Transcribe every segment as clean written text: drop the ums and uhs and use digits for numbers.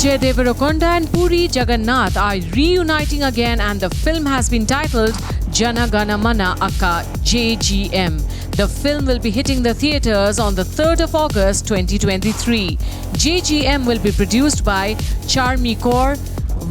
Vijay Deverakonda and Puri Jagannadh are reuniting again, and the film has been titled Jana Akka JGM. The film will be hitting the theatres on the 3rd of August 2023. JGM will be produced by Charmy Kaur,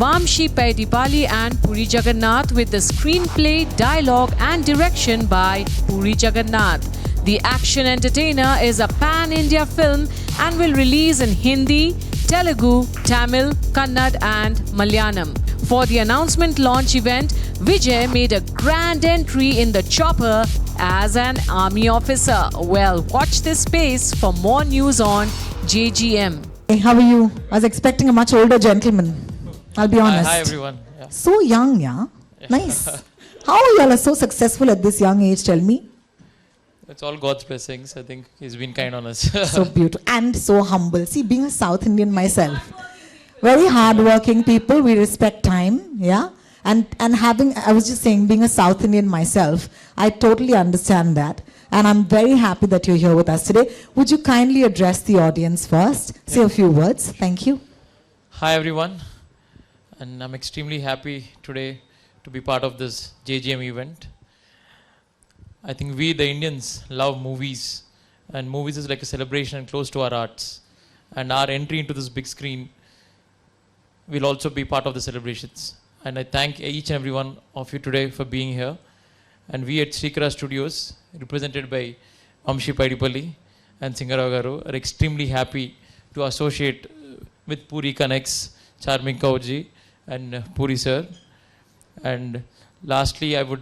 Vamshi Paidipali and Puri Jagannadh, with the screenplay, dialogue and direction by Puri Jagannadh. The action entertainer is a pan-India film and will release in Hindi, Telugu, Tamil, Kannada and Malayalam. For the announcement launch event, Vijay made a grand entry in the chopper as an army officer. Well, watch this space for more news on JGM. Hey, how are you? I was expecting a much older gentleman. I'll be honest. Hi everyone. Yeah. So young, yeah? Nice. How are you all so successful at this young age, tell me? It's all God's blessings. I think He's been kind on us. So beautiful and so humble. See, being a South Indian myself, very hardworking people, we respect time, yeah? And having, I was just saying, being a South Indian myself, I totally understand that. And I'm very happy that you're here with us today. Would you kindly address the audience first? Say a few words. Thank you. Hi everyone. And I'm extremely happy today to be part of this JGM event. I think we, the Indians, love movies. And movies is like a celebration and close to our hearts. And our entry into this big screen will also be part of the celebrations. And I thank each and every one of you today for being here. And we at Srikara Studios, represented by Vamshi Paidipalli and Singarao Garu, are extremely happy to associate with Puri Connects, Charmy Kaur and Puri sir. And lastly, I will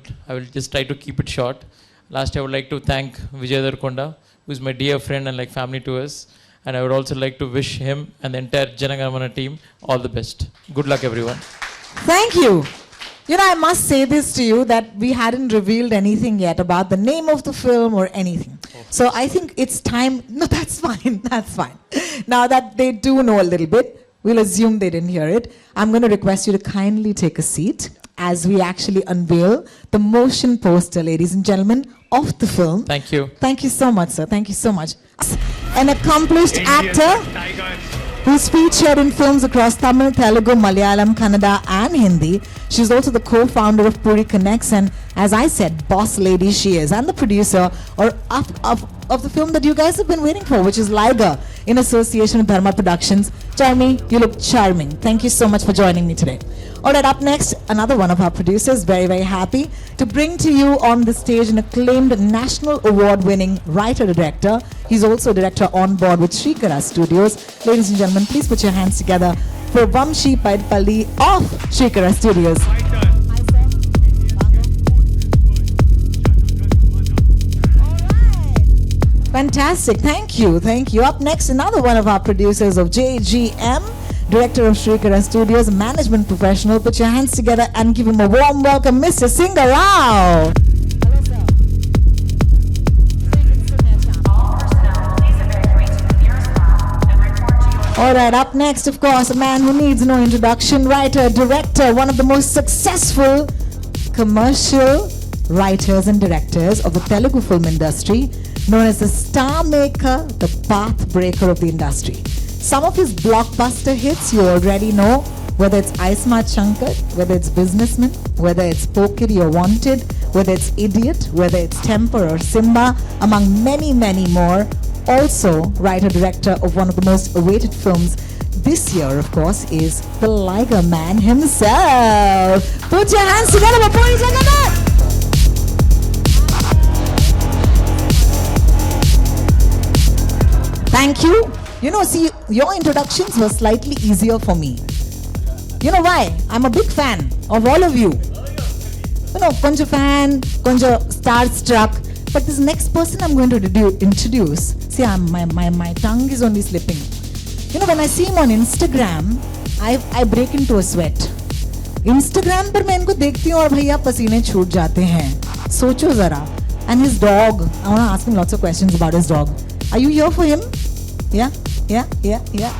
just try to keep it short. Lastly, I would like to thank Vijay Deverakonda, who is my dear friend and like family to us. And I would also like to wish him and the entire Jagannadh team all the best. Good luck, everyone. Thank you. You know, I must say this to you, that we hadn't revealed anything yet about the name of the film or anything. Oh. So I think it's time. No, that's fine. That's fine. Now that they do know a little bit, we'll assume they didn't hear it. I'm going to request you to kindly take a seat as we actually unveil the motion poster, ladies and gentlemen, of the film. Thank you. Thank you so much, sir. Thank you so much. An accomplished actor who's featured in films across Tamil, Telugu, Malayalam, Kannada and Hindi. She's also the co-founder of Puri Connects, and as I said, boss lady she is, and the producer of the film that you guys have been waiting for, which is Liger, in association with Dharma Productions. Charmy, you look charming. Thank you so much for joining me today. Alright, up next, another one of our producers, very, very happy to bring to you on the stage an acclaimed national award-winning writer-director. He's also a director on board with Srikara Studios. Ladies and gentlemen, please put your hands together for Vamshi Paidipalli of Srikara Studios. Fantastic, thank you, thank you. Up next, another one of our producers of JGM, director of Srikara Studios, management professional. Put your hands together and give him a warm welcome, Mr. Singarao. Hello, sir. Alright, up next, of course, a man who needs no introduction, writer, director, one of the most successful commercial writers and directors of the Telugu film industry, known as the star maker, the path breaker of the industry. Some of his blockbuster hits you already know, whether it's Aisma Shankar, whether it's Businessman, whether it's Pokiri or Wanted, whether it's Idiot, whether it's Temper or Simba, among many, many more. Also, writer-director of one of the most awaited films this year, of course, is the Liger Man himself. Put your hands together for Puri Jagannadh! Thank you. You know, see, your introductions were slightly easier for me. You know why? I'm a big fan of all of you. You know, konja fan, konja starstruck. But this next person I'm going to introduce, see, my tongue is only slipping. You know, when I see him on Instagram, I break into a sweat. Instagram पर मैं इनको देखती हूँ और भैया पसीने छूट जाते हैं. सोचो जरा. And his dog. I want to ask him lots of questions about his dog. Are you here for him? Yeah.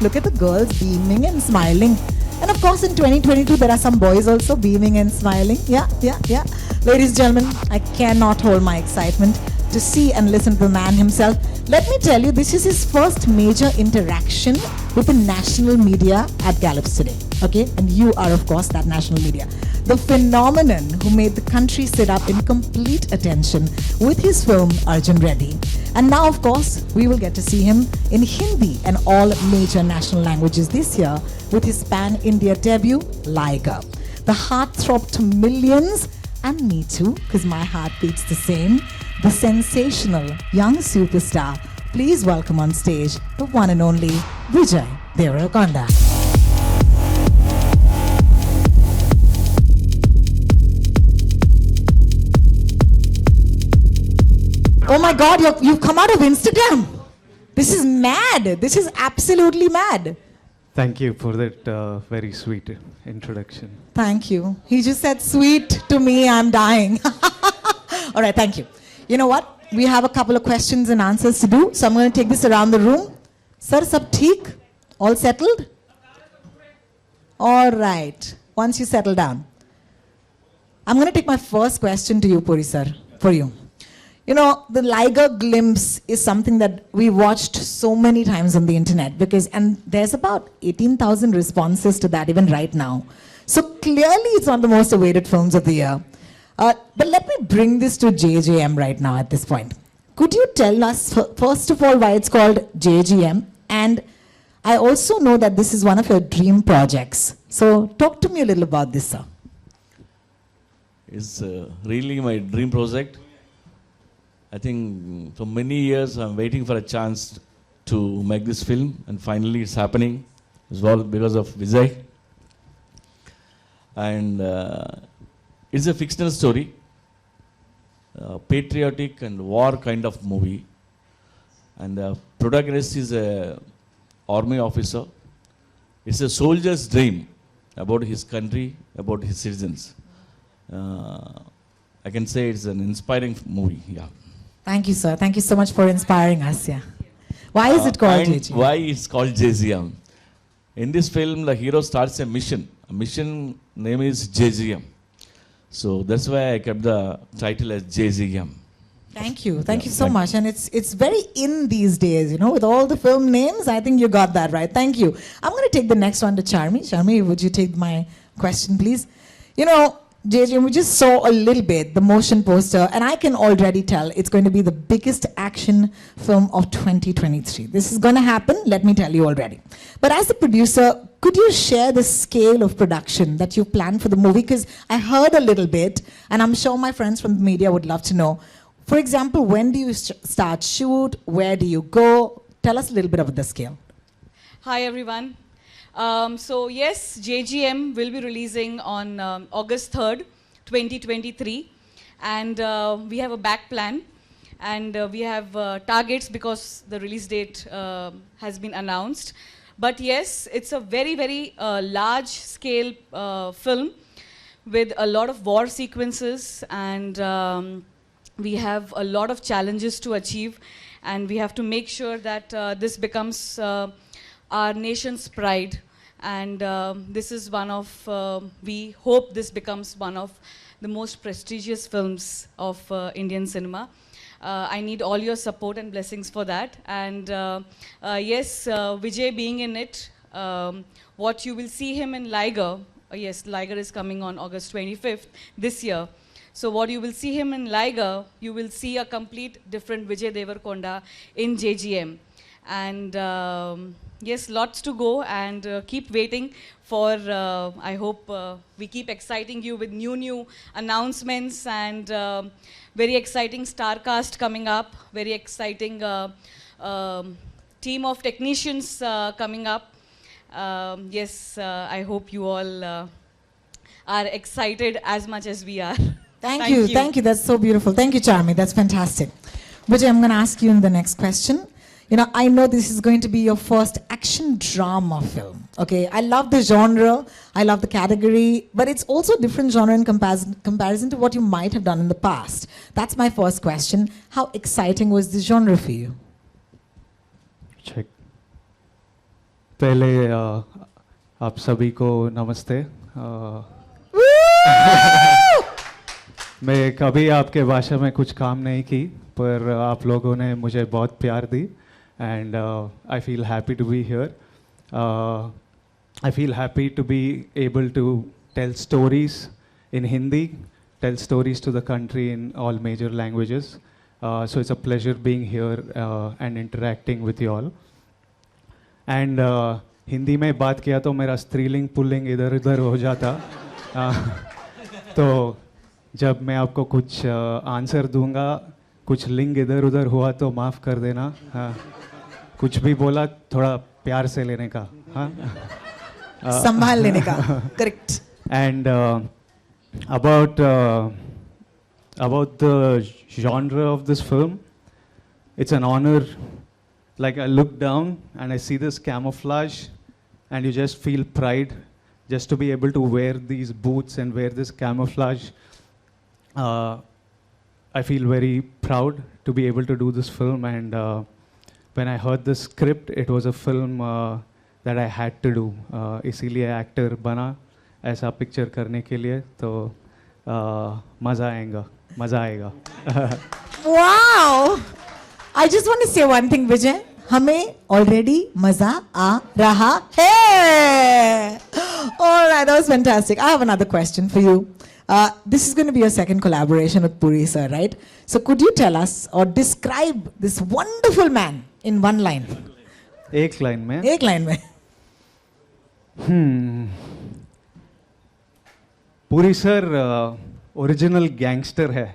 Look at the girls beaming and smiling. And of course, in 2022, there are some boys also beaming and smiling. Yeah. Ladies and gentlemen, I cannot hold my excitement. to see and listen to the man himself. Let me tell you, this is his first major interaction with the national media at Gallops today. Okay, and you are of course that national media. The phenomenon who made the country sit up in complete attention with his film Arjun Reddy. And now of course we will get to see him in Hindi and all major national languages this year with his pan-India debut, Liger. The heartthrob to millions, and me too, because my heart beats the same, the sensational young superstar. Please welcome on stage the one and only Vijay Deverakonda. Oh my God, you've come out of Instagram. This is mad. This is absolutely mad. Thank you for that very sweet introduction. Thank you. He just said sweet to me, I'm dying. All right, thank you. You know what? We have a couple of questions and answers to do. So I'm going to take this around the room. Sir, sab theek? All settled? All right. Once you settle down. I'm going to take my first question to you, Puri sir, for you. You know, the Liger glimpse is something that we watched so many times on the internet and there's about 18,000 responses to that even right now. So clearly it's one of the most awaited films of the year. But let me bring this to JGM right now at this point. Could you tell us, first of all, why it's called JGM? And I also know that this is one of your dream projects. So talk to me a little about this, sir. It's really my dream project. I think for many years I'm waiting for a chance to make this film, and finally it's happening. It's all because of Vijay. And it's a fictional story, patriotic and war kind of movie. And the protagonist is a army officer. It's a soldier's dream about his country, about his citizens. I can say it's an inspiring movie. Yeah. Thank you, sir. Thank you so much for inspiring us. Yeah. Why is it called JGM? Why it's called JGM? In this film, the hero starts a mission. A mission name is JGM. So that's why I kept the title as JGM. Thank you. Thank you so much. And it's very in these days, you know, with all the film names. I think you got that right. Thank you. I'm going to take the next one to Charmy. Charmy, would you take my question, please? You know, JJ, we just saw a little bit the motion poster, and I can already tell it's going to be the biggest action film of 2023. This is going to happen, let me tell you already. But as a producer, could you share the scale of production that you planned for the movie? Because I heard a little bit, and I'm sure my friends from the media would love to know. For example, when do you start shoot? Where do you go? Tell us a little bit about the scale. Hi, everyone. So yes, JGM will be releasing on August 3rd, 2023. And we have a back plan. And we have targets because the release date has been announced. But yes, it's a very, very large scale film with a lot of war sequences. And we have a lot of challenges to achieve. And we have to make sure that this becomes our nation's pride. And this is one of, we hope this becomes one of the most prestigious films of Indian cinema. I need all your support and blessings for that. And yes, Vijay being in it, what you will see him in Liger, yes, Liger is coming on August 25th this year. So what you will see him in Liger, you will see a complete different Vijay Deverakonda in JGM. And yes, lots to go, and keep waiting for, I hope we keep exciting you with new announcements, and very exciting star cast coming up, very exciting team of technicians coming up. Yes, I hope you all are excited as much as we are. Thank you. That's so beautiful. Thank you, Charmy. That's fantastic. Vijay, I'm going to ask you in the next question. You know, I know this is going to be your first action drama film. Okay, I love the genre, I love the category, but it's also a different genre in comparison to what you might have done in the past. That's my first question. How exciting was this genre for you? Check. पहले आप सभी को नमस्ते. मैं कभी आपके भाषा में कुछ काम नहीं की, पर आप लोगों ने मुझे बहुत प्यार दी and I feel happy to be here. I feel happy to be able to tell stories in Hindi, tell stories to the country in all major languages. So it's a pleasure being here and interacting with you all. And Hindi में बात किया तो मेरा स्त्रीलिंग pulling इधर उधर हो जाता तो जब मैं आपको कुछ आंसर दूंगा कुछ लिंग इधर उधर हुआ तो माफ़ कर देना कुछ भी बोला थोड़ा प्यार से लेने का संभाल लेने का correct and about the genre of this film, it's an honor. Like I look down and I see this camouflage and you just feel pride just to be able to wear these boots and wear this camouflage. I feel very proud to be able to do this film, and when I heard the script, it was a film that I had to do. इसीलिए actor बना ऐसा picture करने के लिए तो मज़ा आएगा Wow! I just want to say one thing, Vijay. हमें already मजा आ रहा है. All right, that was fantastic. I have another question for you. This is going to be your second collaboration with Puri, sir, right? So could you tell us or describe this wonderful man in one line? एक line में एक line में. Puri sir original gangster है.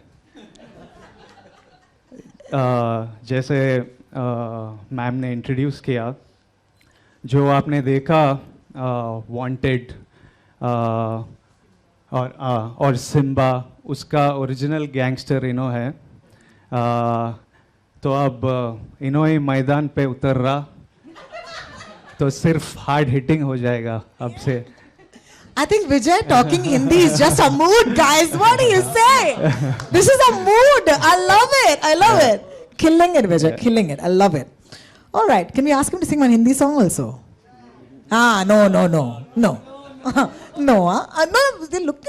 जैसे ma'am ने introduce किया, जो आपने देखा वांटेड और सिम्बा, उसका ओरिजिनल गैंगस्टर इनो है. तो अब इनो ही मैदान पे उतर रहा तो सिर्फ हार्ड हिटिंग हो जाएगा अब से. I think Vijay talking Hindi is just a mood, guys. What do you say? This is a mood. I love it. I love it. Killing it, Vijay. Killing it. I love it. All right. Can we ask him to sing one Hindi song also? No. No. No. They look.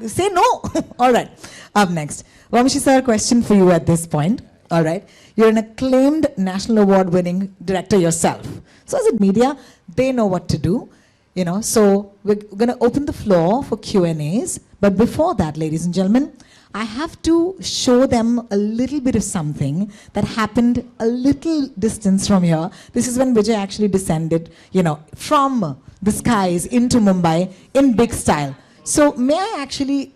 Say no. All right. Up next. Vamshi sir, question for you at this point. All right. You're an acclaimed national award winning director yourself. So as a media, they know what to do. You know, so we're going to open the floor for Q&As. But before that, ladies and gentlemen, I have to show them a little bit of something that happened a little distance from here. This is when Vijay actually descended, you know, from the skies into Mumbai in big style. So may I actually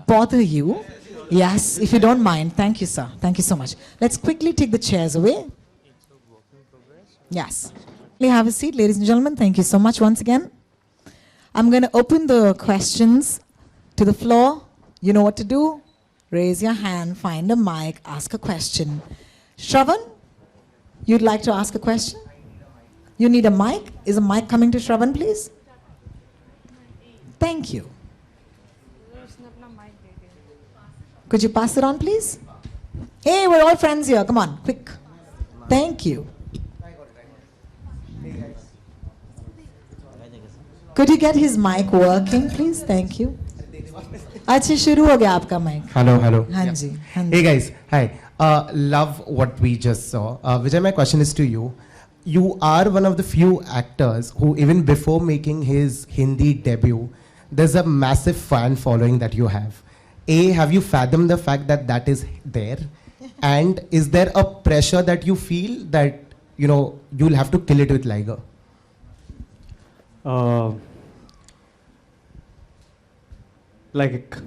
bother you? Yes, if you don't mind. Thank you, sir. Thank you so much. Let's quickly take the chairs away. Yes. Please have a seat, ladies and gentlemen. Thank you so much once again. I'm going to open the questions to the floor. You know what to do. Raise your hand, find a mic, ask a question. Shravan, you'd like to ask a question? You need a mic? Is a mic coming to Shravan, please? Thank you. Could you pass it on, please? Hey, we're all friends here. Come on, quick. Thank you. Could you get his mic working, please? Thank you. अच्छा शुरू हो गया आपका mic. Hello. हाँ जी. Hey guys, hi. Love what we just saw. Vijay, my question is to you. You are one of the few actors who, even before making his Hindi debut, there's a massive fan following that you have. Have you fathomed the fact that that is there? And is there a pressure that you feel that, you know, you'll have to kill it with Liger? Like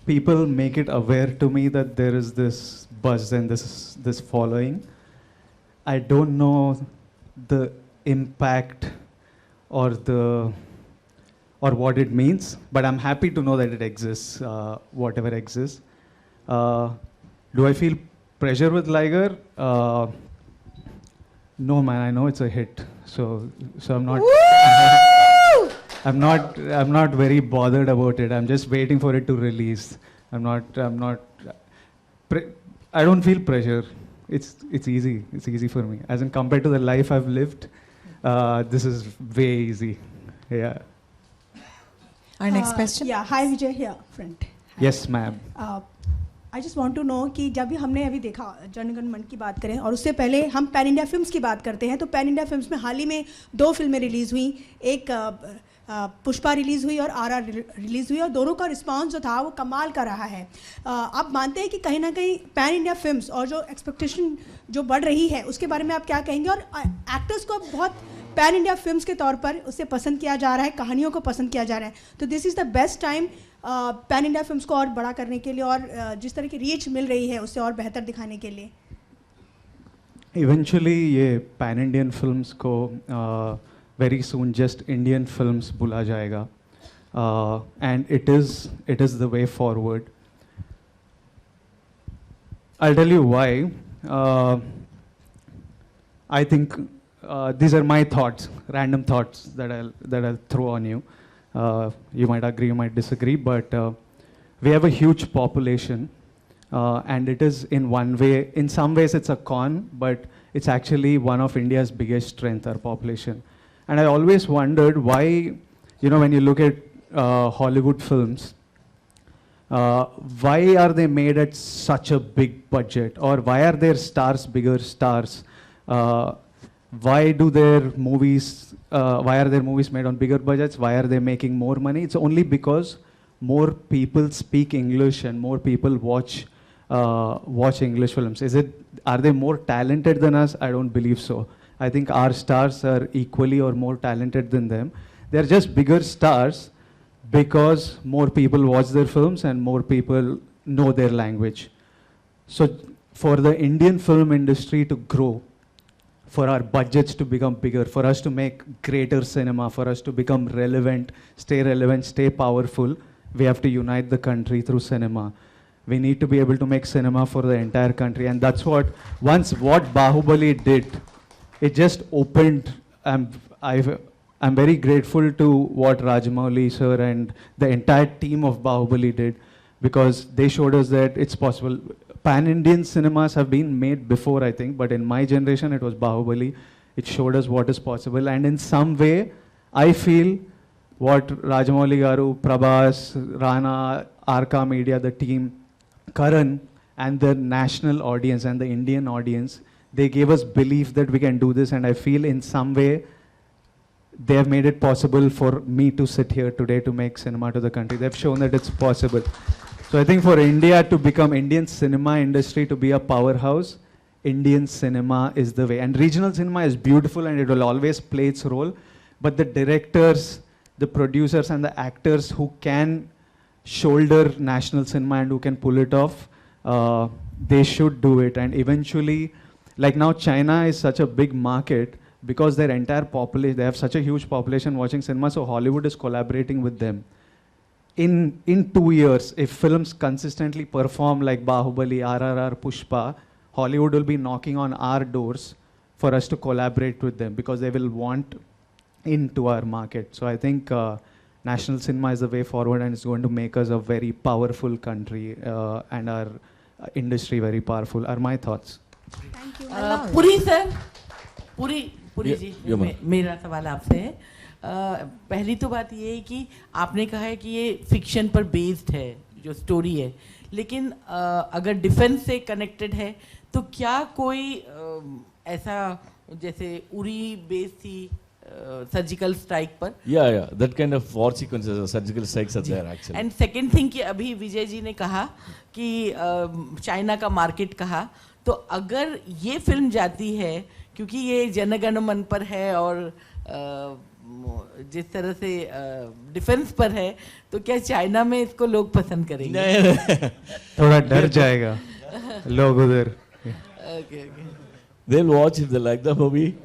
people make it aware to me that there is this buzz and this following. I don't know the impact or what it means, but I'm happy to know that it exists, whatever exists. Do I feel pressure with Liger? No, man. I know it's a hit, so I'm not. I'm not very bothered about it. I'm just waiting for it to release. I don't feel pressure. It's easy. It's easy for me. As in compared to the life I've lived, this is way easy. Yeah. Our next question. Yeah, hi Vijay here, friend. Yes, ma'am. I just want to know कि जब भी हमने अभी देखा जनगण मन की बात करें और उससे पहले हम पैन इंडिया फिल्म्स की बात करते हैं, तो पैन इंडिया फिल्म्स में हाल ही में 2 फिल्में रिलीज़ हुई, एक पुष्पा रिलीज़ हुई और आरआर रिलीज़ हुई, और दोनों का रिस्पांस जो था वो कमाल का रहा है। आप मानते हैं कि कहीं ना कहीं पैन इंडिया फिल्म्स और जो एक्सपेक्टेशन जो बढ़ रही है उसके बारे में आप क्या कहेंगे? और एक्टर्स को बहुत पैन इंडिया फिल्म्स के तौर पर उससे पसंद किया जा रहा है, कहानियों को पसंद किया जा रहा है, तो this is the best time pan India films को और बड़ा करने के लिए और जिस तरह की रीच मिल रही है उससे और बेहतर दिखाने के लिए। इवेंचुअली ये पैन इंडियन फिल्म्स को very soon just Indian films बुला जाएगा, and it is the way forward. I'll tell you why. I think these are my thoughts, random thoughts that I'll throw on you. You might agree, you might disagree, but we have a huge population, and it is in one way, in some ways it's a con, but it's actually one of India's biggest strength, our population. And I always wondered why, when you look at Hollywood films, why are they made at such a big budget, or why are their stars bigger stars? Why are their movies made on bigger budgets? Why are they making more money? It's only because more people speak English and more people watch English films. Are they more talented than us? I don't believe so. I think our stars are equally or more talented than them. They're just bigger stars because more people watch their films and more people know their language. So for the Indian film industry to grow, for our budgets to become bigger, for us to make greater cinema, for us to become relevant, stay powerful, we have to unite the country through cinema. We need to be able to make cinema for the entire country, and that's what Bahubali did, it just opened. I'm very grateful to what Rajamouli sir and the entire team of Bahubali did, because they showed us that it's possible. Pan-Indian cinemas have been made before, I think, but in my generation it was Bahubali. It showed us what is possible, and in some way, I feel what Rajamouli Garu, Prabhas, Rana, Arka Media, the team, Karan, and the national audience and the Indian audience, they gave us belief that we can do this, and I feel in some way, they have made it possible for me to sit here today to make cinema to the country. They've shown that it's possible. So I think for India to become, Indian cinema industry to be a powerhouse, Indian cinema is the way. And regional cinema is beautiful and it will always play its role. But the directors, the producers and the actors who can shoulder national cinema and who can pull it off, they should do it. And eventually, like now China is such a big market because their entire population, they have such a huge population watching cinema, so Hollywood is collaborating with them. In 2 years, if films consistently perform like Bahubali, RRR, Pushpa, Hollywood will be knocking on our doors for us to collaborate with them because they will want into our market. So I think national cinema is the way forward, and it's going to make us a very powerful country and our industry very powerful, are my thoughts. Thank you. Puri sir, Puri ji, मेरा सवाल आपसे है। पहली तो बात ये है कि आपने कहा है कि ये फिक्शन पर बेस्ड है जो स्टोरी है, लेकिन अगर डिफेंस से कनेक्टेड है तो क्या कोई ऐसा जैसे उरी बेस थी सर्जिकल स्ट्राइक पर? Yeah, that kind of war sequences, surgical strikes are there actually. And second thing कि अभी विजय जी ने कहा कि चाइना का मार्केट कहा, तो अगर ये फिल्म जाती है क्योंकि ये जनगण मन पर है और जिस तरह से डिफेंस पर है, तो क्या चाइना में इसको लोग पसंद करेंगे? थोड़ा डर जाएगा लोग उधर. Okay. They'll watch if they like the movie.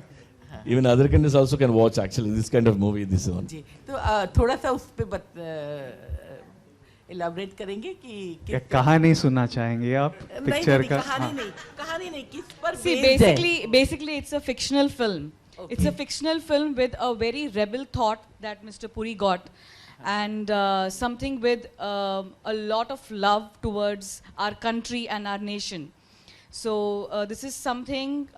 Even other countries also can watch actually this kind of movie, this one. जी, तो थोड़ा सा उस पे इलाबरेट करेंगे कि कहानी सुनना चाहेंगे आप पिक्चर का? कहानी नहीं किस पर basically it's a fictional film. Okay. It's a fictional film with a very rebel thought that Mr. Puri got, and something with a lot of love towards our country and our nation. So this is something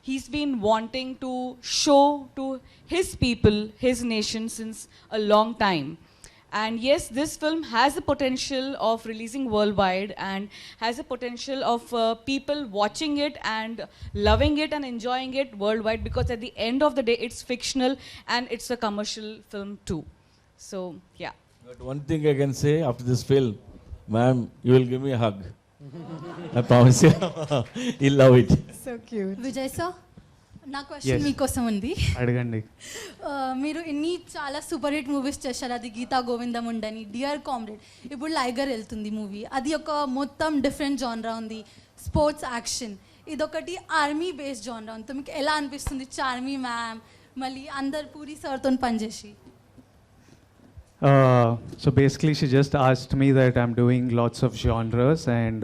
he's been wanting to show to his people, his nation, since a long time. And yes, this film has the potential of releasing worldwide and has the potential of people watching it and loving it and enjoying it worldwide, because at the end of the day, it's fictional and it's a commercial film too. So, yeah. But one thing I can say after this film, ma'am, you will give me a hug. I promise you. You'll love it. So cute. Vijay sir నా question మీకోసం ఉంది. అడగండి. మీరు ఇన్ని చాలా super hit movies చేశారు, అది గీతా గోవిందం ఉండని, డియర్ కామ్రేడ్, ఇప్పుడు లైగర్ వెళ్తుంది మూవీ, అది ఒక మొత్తం డిఫరెంట్ జానరా ఉంది, స్పోర్ట్స్ యాక్షన్, ఇదొకటి ఆర్మీ బేస్డ్ జానరా ఉంది. మీకు ఎలా అనిపిస్తుంది చార్మీ మ్యామ్ మళ్ళీ అందరు పూరి సార్తో పనిచేసి? So basically she just asked me that I'm doing lots of genres, and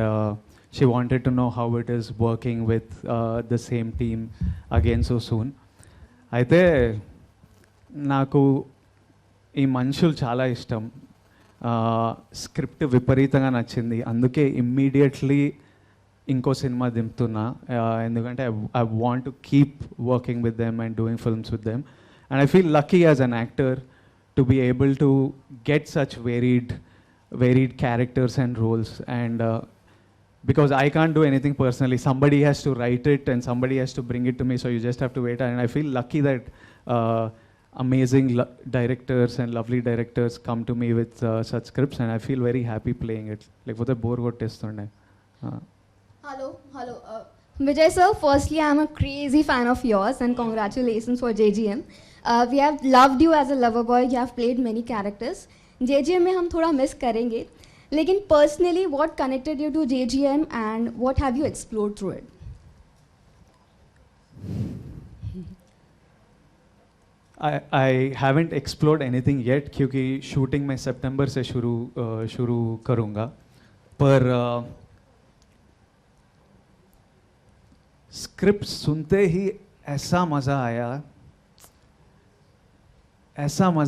she wanted to know how it is working with the same team again so soon. అయితే నాకు ఈ మనుషులు చాలా ఇష్టం, స్క్రిప్ట్ విపరీతంగా నచ్చింది, అందుకే ఇమ్మీడియట్లీ ఇంకో సినిమా దింపుతున్నా, ఎందుకంటే I want to keep working with them and doing films with them, and I feel lucky as an actor to be able to get such varied characters and roles, and because I can't do anything personally, somebody has to write it and somebody has to bring it to me, so you just have to wait, and I feel lucky that amazing directors and lovely directors come to me with such scripts, and I feel very happy playing it. Like what a bore kottestunde. Hello. Vijay sir, firstly I am a crazy fan of yours and congratulations for JGM. We have loved you as a lover boy, you have played many characters. JGM में हम थोड़ा miss करेंगे, लेकिन personally what connected you to JGM and what have you explored through it? I haven't explored anything yet क्योंकि shooting मैं September से शुरू करूँगा, पर स्क्रिप्ट सुनते ही ऐसा मज़ा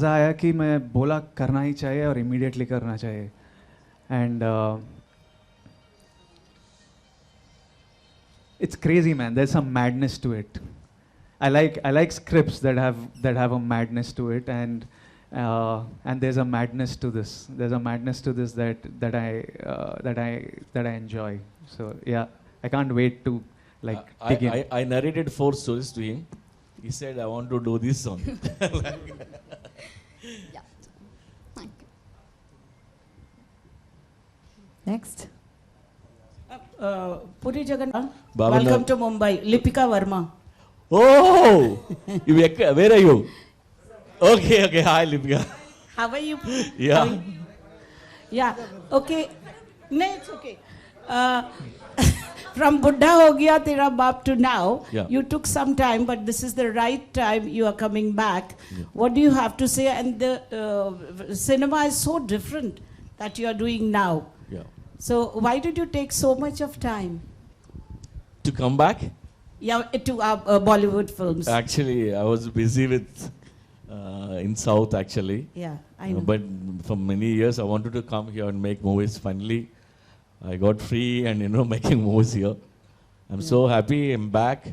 आया कि मैं बोला करना ही चाहिए और इमीडिएटली करना चाहिए, and it's crazy, man. There's some madness to it. I like scripts that have a madness to it, and there's a madness to this. There's a madness to this that I enjoy. So yeah, I can't wait to dig in. I narrated 4 stories to him. He said, I want to do this song. Yeah. Thank you. Next. Puri Jagannadh, Babala. welcome to Mumbai. Lipika Verma. Oh, where are you? Okay. Hi, Lipika. How are you? Yeah. Yeah. Okay. No, it's okay. From Buddha Ho Gaya Tera Baap to now, Yeah. you took some time, but this is the right time you are coming back. Yeah. What do you have to say? And the cinema is so different that you are doing now. Yeah. So why did you take so much of time? To come back? Yeah, to Bollywood films. Actually, I was busy with in South actually. Yeah, I know. But for many years, I wanted to come here and make movies. Finally, I got free and making movies here. I'm so happy. I'm back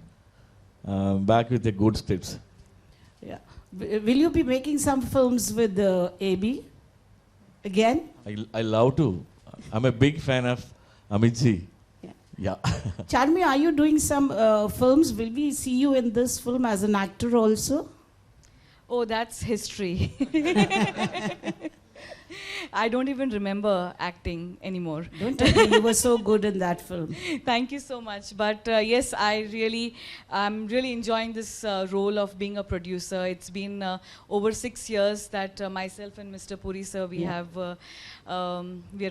with the good scripts. Yeah. Will you be making some films with AB again? I love to. I'm a big fan of Amit ji. Yeah. Charmy, are you doing some films? Will we see you in this film as an actor also? Oh, that's history. I don't even remember acting anymore. Don't tell me, you were so good in that film. Thank you so much. But yes, I'm really enjoying this role of being a producer. It's been over 6 years that myself and Mr. Puri sir, we are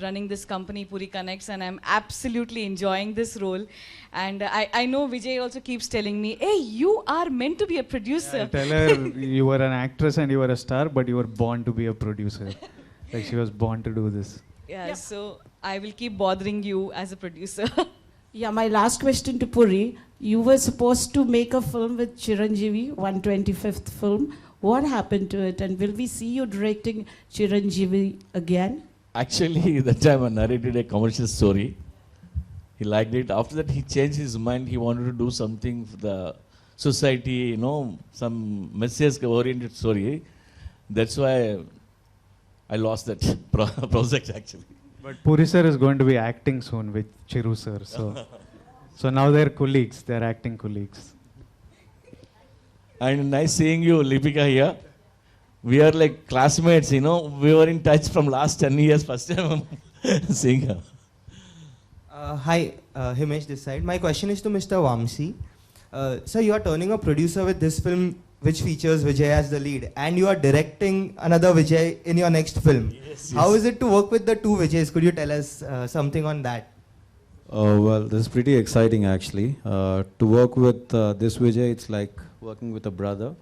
running this company, Puri Connects, and I'm absolutely enjoying this role. And I know Vijay also keeps telling me, hey, you are meant to be a producer. I tell her you were an actress and you were a star, but you were born to be a producer. Like she was born to do this. Yeah, so I will keep bothering you as a producer. Yeah, my last question to Puri. You were supposed to make a film with Chiranjeevi, 125th film. What happened to it? And will we see you directing Chiranjeevi again? Actually, that time I narrated a commercial story. He liked it. After that, he changed his mind. He wanted to do something for the society, some message-oriented story. That's why I lost that project actually. But Puri sir is going to be acting soon with Chiru sir. So now they're colleagues. They're acting colleagues. And nice seeing you, Lipika, here. We are like classmates, you know. We were in touch from last 10 years. First time I'm seeing her. Hi, Himesh this side. My question is to Mr. Vamsi. Sir, you are turning a producer with this film which features Vijay as the lead, and you are directing another Vijay in your next film. Yes, How is it to work with the two Vijays? Could you tell us something on that? Well, this is pretty exciting actually. To work with this Vijay, it's like working with a brother.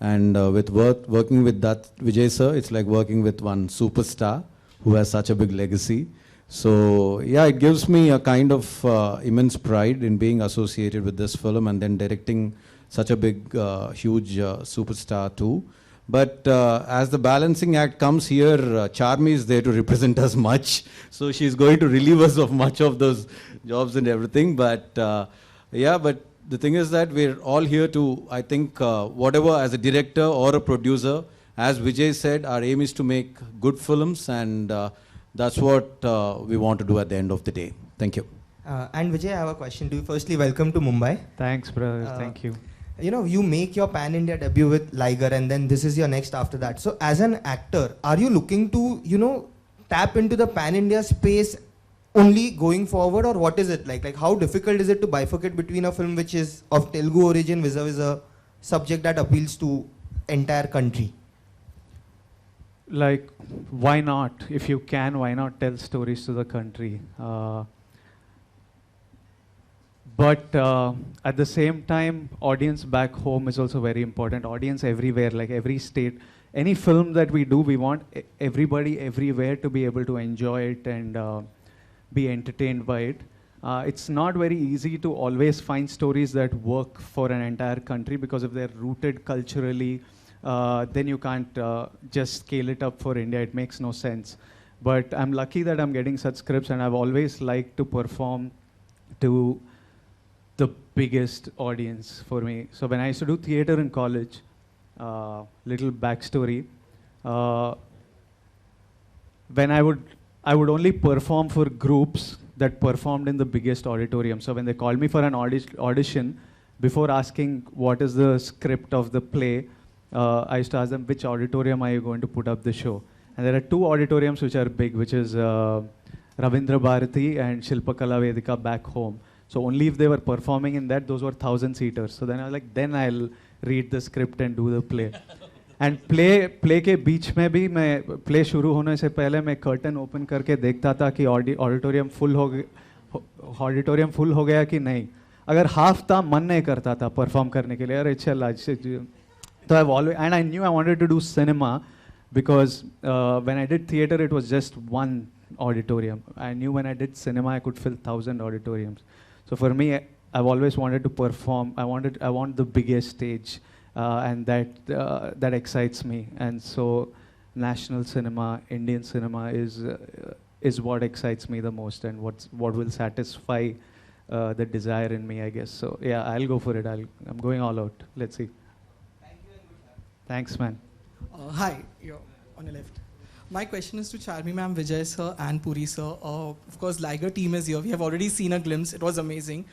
And working with that Vijay sir, it's like working with one superstar who has such a big legacy. So yeah, it gives me a kind of immense pride in being associated with this film and then directing such a big, huge superstar too. But as the balancing act comes here, Charmy is there to represent us much. So she's going to relieve us of much of those jobs and everything. But yeah, but the thing is that we're all here to, I think, whatever as a director or a producer, as Vijay said, our aim is to make good films, and that's what we want to do at the end of the day. Thank you. And Vijay, I have a question to you. Firstly, welcome to Mumbai. Thanks, brother. Thank you. You know, you make your pan-India debut with Liger, and then this is your next after that. So as an actor, are you looking to, you know, tap into the pan-India space only going forward, or what is it like? Like, how difficult is it to bifurcate between a film which is of Telugu origin vis-a-vis a subject that appeals to entire country? Like, why not? If you can, why not tell stories to the country? But at the same time, audience back home is also very important. Audience everywhere, like every state. Any film that we do, we want everybody everywhere to be able to enjoy it and be entertained by it. It's not very easy to always find stories that work for an entire country, because if they're rooted culturally, then you can't just scale it up for India. It makes no sense. But I'm lucky that I'm getting such scripts, and I've always liked to perform to the biggest audience for me. So when I used to do theater in college, little backstory, when I would only perform for groups that performed in the biggest auditorium. So when they called me for an audition, before asking what is the script of the play, I used to ask them, which auditorium are you going to put up the show? And there are two auditoriums which are big, which is Ravindra Bharati and Shilpakala Vedika back home. So only if they were performing in that, those were 1,000-seaters. So then I was like, then I'll read the script and do the play. And play के बीच में भी मैं play शुरू होने से पहले मैं curtain open करके देखता था कि auditorium full हो गया कि नहीं. अगर half था, मन नहीं करता था perform करने के लिए. अरे चल आज. So I've always, and I knew I wanted to do cinema because when I did theater, it was just one auditorium. I knew when I did cinema, I could fill 1,000 auditoriums. So for me, I've always wanted to perform. I want the biggest stage, and that excites me. And so, national cinema, Indian cinema is what excites me the most, and what will satisfy the desire in me, I guess. So yeah, I'll go for it. I'm going all out. Let's see. Thank you and good luck. Thanks, man. Hi, you're on your left. My question is to Charmy ma'am, Vijay sir and Puri sir. Of course, Liger team is here. We have already seen a glimpse. It was amazing.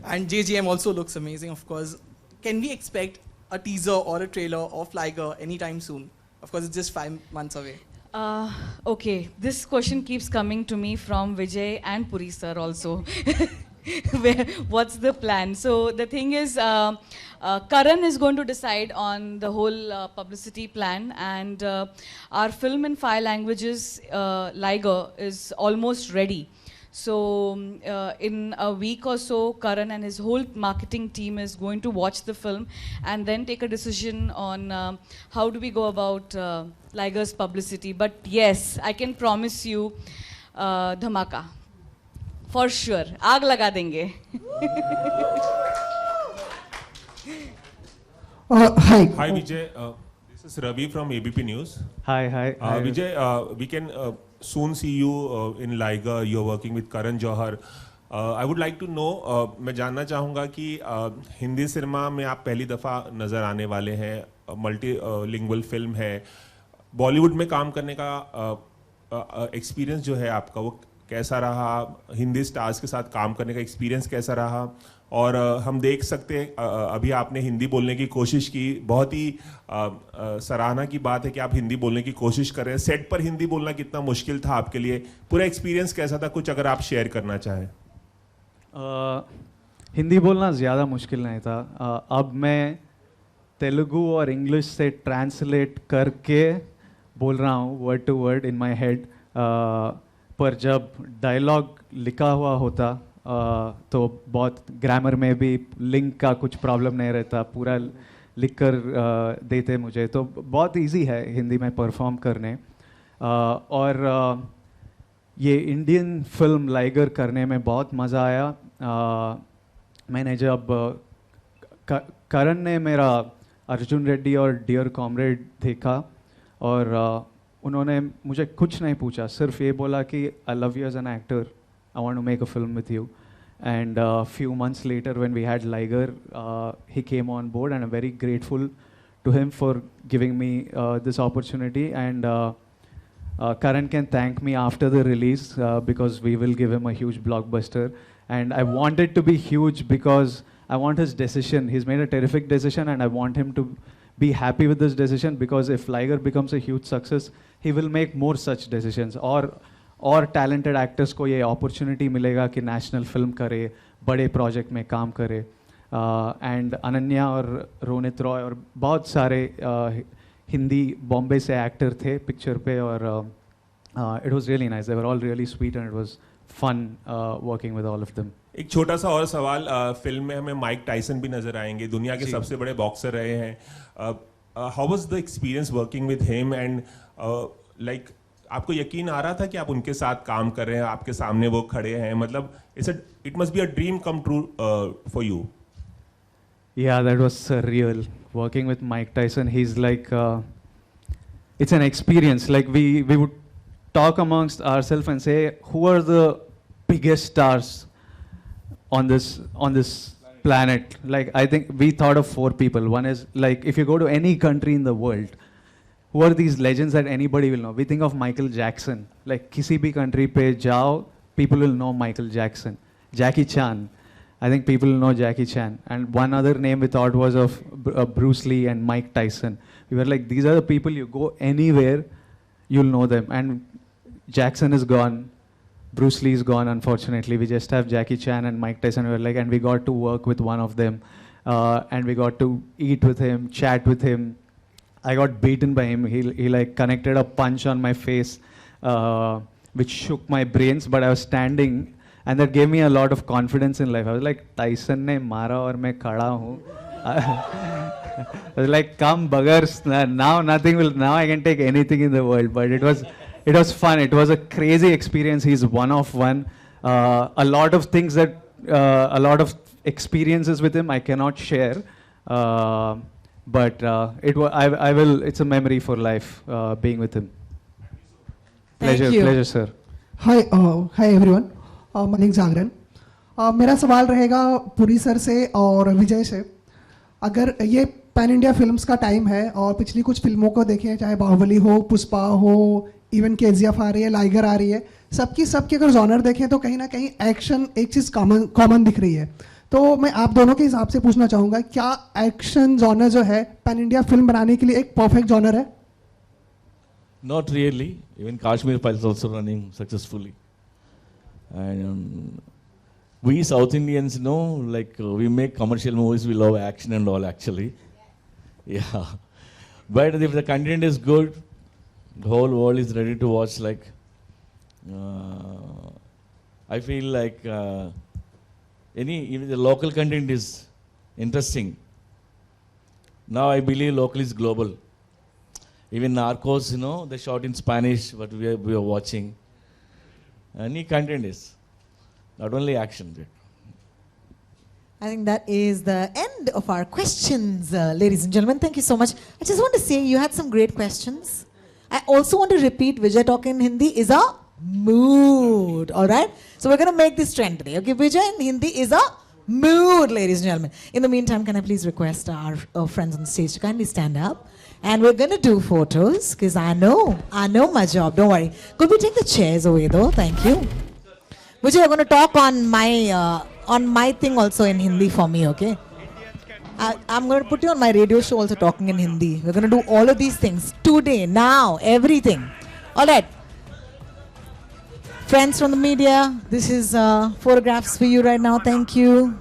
And JGM also looks amazing, of course. Can we expect a teaser or a trailer of Liger anytime soon? Of course, it's just 5 months away. Okay, this question keeps coming to me from Vijay and Puri sir also. What's the plan? So the thing is, Karan is going to decide on the whole publicity plan, and our film in 5 languages, Liger, is almost ready. So in a week or so, Karan and his whole marketing team is going to watch the film and then take a decision on how do we go about Liger's publicity. But yes, I can promise you, dhamaka. For sure. आग लगा देंगे. Hi. Hi Vijay, this is Ravi from ABP News. Hi. Vijay, we can soon see you in Liger. You're working with Karan Johar. I would like to know, मैं जानना चाहूँगा कि Hindi cinema में आप पहली दफ़ा नज़र आने वाले हैं, मल्टीलिंगुअल फिल्म है, बॉलीवुड में काम करने का एक्सपीरियंस जो है आपका वो कैसा रहा, हिंदी स्टार्स के साथ काम करने का एक्सपीरियंस कैसा रहा, और हम देख सकते हैं अभी आपने हिंदी बोलने की कोशिश की, बहुत ही सराहना की बात है कि आप हिंदी बोलने की कोशिश कर रहे हैं। सेट पर हिंदी बोलना कितना मुश्किल था आपके लिए, पूरा एक्सपीरियंस कैसा था, कुछ अगर आप शेयर करना चाहें। हिंदी बोलना ज़्यादा मुश्किल नहीं था। अब मैं तेलुगु और इंग्लिश से ट्रांसलेट करके बोल रहा हूँ word to word in my head, पर जब डायलॉग लिखा हुआ होता तो बहुत ग्रामर में भी लिंक का कुछ प्रॉब्लम नहीं रहता, पूरा लिख कर देते मुझे, तो बहुत इजी है हिंदी में परफॉर्म करने। और ये इंडियन फिल्म लाइगर करने में बहुत मज़ा आया। मैंने जब करण ने मेरा अर्जुन रेड्डी और डियर कॉमरेड देखा और उन्होंने मुझे कुछ नहीं पूछा, सिर्फ ये बोला कि I love you as an actor, I want to make a film with you. And a few months later when we had Liger, he came on board and I'm very grateful to him for giving me this opportunity. And Karan can thank me after the release because we will give him a huge blockbuster. And I want it to be huge because I want his decision. He's made a terrific decision and I want him to be happy with this decision, because if Liger becomes a huge success, he will make more such decisions. और talented actors को ये opportunity मिलेगा कि national film करे, बड़े project में काम करे। एंड अनन्या और रोनित रॉय और बहुत सारे हिंदी बॉम्बे से एक्टर थे पिक्चर पे, और it was really nice, they were all really sweet and it was fun working with all of them. एक छोटा सा और सवाल, फिल्म में हमें माइक टाइसन भी नजर आएंगे, दुनिया के सबसे बड़े बॉक्सर रहे हैं। How was the experience working with him, and like आपको यकीन आ रहा था कि आप उनके साथ काम कर रहे हैं, आपके सामने वो खड़े हैं, मतलब it must be a dream come true for you? Yeah, that was surreal working with Mike Tyson. He's like it's an experience. Like we would talk amongst ourselves and say, who are the biggest stars on this planet? Like I think we thought of 4 people. One is like if you go to any country in the world, who are these legends that anybody will know? We think of Michael Jackson. Like किसी भी country पे जाओ, people will know Michael Jackson. Jackie Chan. I think people will know Jackie Chan. And one other name we thought was of Bruce Lee and Mike Tyson. We were like, these are the people, you go anywhere, you'll know them. And Jackson is gone. Bruce Lee is gone, unfortunately. We just have Jackie Chan and Mike Tyson. We were like, and we got to work with one of them. And we got to eat with him, chat with him. I got beaten by him. He like connected a punch on my face, which shook my brains, but I was standing and that gave me a lot of confidence in life. I was like, Tyson ne mara aur main khada hu. I was like, come buggers, now I can take anything in the world. But it was fun. It was a crazy experience. He's one of one. A lot of things that, a lot of experiences with him I cannot share. But it's a memory for life being with him. Pleasure, sir. Hi everyone. My name is Jagannadh. मेरा सवाल रहेगा Puri sir से और विजय से। अगर ये pan India films का time है और पिछली कुछ फिल्मों को देखें, चाहे बाहुबली हो, पुष्पा हो, इवन केजीएफ आ रही है, लाइगर आ रही है, सबकी अगर जॉनर देखें तो कहीं ना कहीं एक्शन एक चीज़ कॉमन दिख रही है। तो मैं आप दोनों के हिसाब से पूछना चाहूँगा, क्या एक्शन जॉनर जो है पैन इंडिया फिल्म बनाने के लिए एक परफेक्ट जॉनर है? Not really. Even Kashmir Files is also running successfully. And we South Indians know, like we make commercial movies, we love action and all actually. Yeah. But if the content is good, the whole world is ready to watch. Like I feel like even the local content is interesting. Now I believe local is global. Even Narcos, they shot in Spanish, but we are watching. Any content is, not only action. I think that is the end of our questions, ladies and gentlemen. Thank you so much. I just want to say you had some great questions. I also want to repeat, Vijay Talk in Hindi is a mood, all right? So we're going to make this trend today, okay? Vijay in Hindi is a mood, ladies and gentlemen. In the meantime, can I please request our friends on stage to kindly stand up And we're going to do photos because I know my job. Don't worry. Could we take the chairs away though? Thank you. Vijay, you're going to talk on my thing also in Hindi for me, okay? I'm going to put you on my radio show also talking in Hindi. We're going to do all of these things today, now, everything. All right. Friends from the media, this is photographs for you right now. Thank you.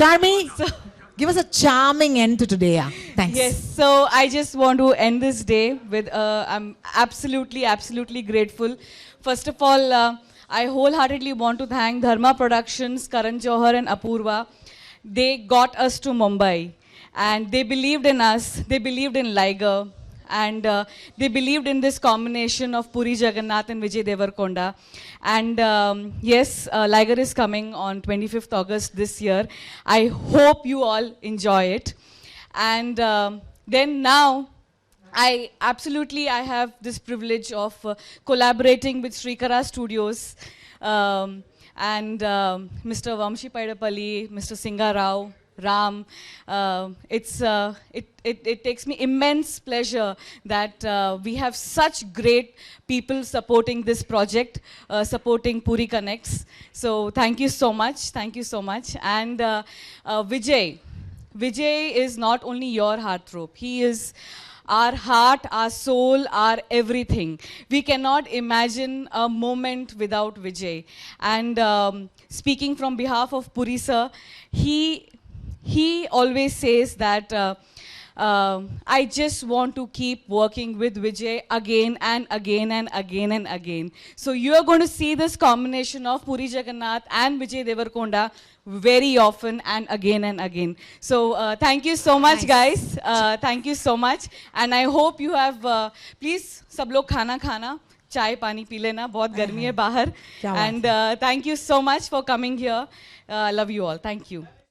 Charmy, give us a charming end to today. Yeah. Thanks. Yes, so I just want to end this day with, I'm absolutely grateful. First of all, I wholeheartedly want to thank Dharma Productions, Karan Johar and Apurva. They got us to Mumbai and they believed in us, they believed in Liger, and they believed in this combination of Puri, Jagannadh and Vijay Deverakonda. And yes, Liger is coming on 25th August this year. I hope you all enjoy it. And then now, I have this privilege of collaborating with Srikara Studios and Mr. Vamshi Paidapalli, Mr. Singha Rao, Ram. It takes me immense pleasure that we have such great people supporting this project, supporting Puri Connects. So thank you so much. And Vijay is not only your heartthrob. He is our heart, our soul, our everything. We cannot imagine a moment without Vijay. And speaking from behalf of Puri sir, he always says that I just want to keep working with Vijay again and again and again and again. So you are going to see this combination of Puri Jagannadh and Vijay Deverakonda very often and again. So thank you so much, guys. Thank you so much. And I hope you have, please, sab log khana, chai pani pee lena, bahut garmi hai bahar. And thank you so much for coming here. Love you all. Thank you.